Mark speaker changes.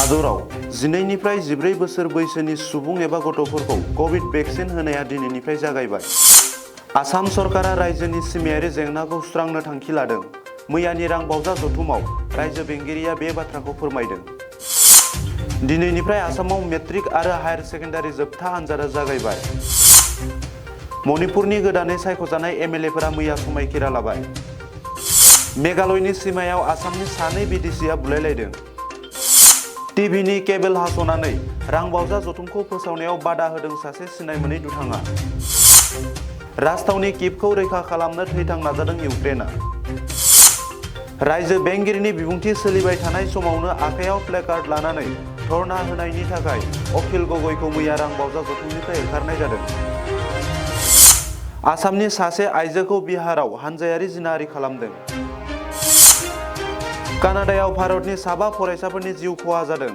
Speaker 1: हादराव 12 निफ्राय 14 बोसोर बैसोनि सुबुं एबा गथ'फोरखौ कोविड भेक्सिन होनाया दिनैनिफ्राय जागायबाय। आसाम सरकारा रायजोनि सिमायारि जेंनाखौ सुस्रांनो थांखि लादों। मैयानि रां बावजा जथुमाव रायजो बेंगिरिया बे बाथ्राखौ फोरमायदों। दिनैनिफ्राय आसामाव मेट्रिक आरो हायार सेकेन्डारि जोबथा आनजादा जागायबाय। मणिपुरनि गोदानै सायख'जानाय एमएलएफोरा मैया समायखिरा लाबाय। मेघालयनि सीमायाव आसामनि सानै बिडिसिआ बुलायलायदों। टिभिनि केबोल हास'नानै रां बावजा जथुमखौ फोसावनायाव बादा होदों सासे सिनाय मोनै दुथाङा। राजथावनि किभखौ रैखा खालामनो थैथां नाजादों इउक्रेनआ। रायजो बेंगिरिनि बिबुंथि सोलिबाय थानाय समावनो आखायाव प्लेकार्ड लानानै धरना होनायनि थाखाय अखिल गगैखौ मैया रां बावजा जथुमनिफ्राय होखारनाय जादों। आसामनि सासे आइजोखौ बिहाराव हानजायारि जिनाहारि खालामदों। कानाडायाव भारतनि 7 फरायसाफोरनि जिउ खहा जादों।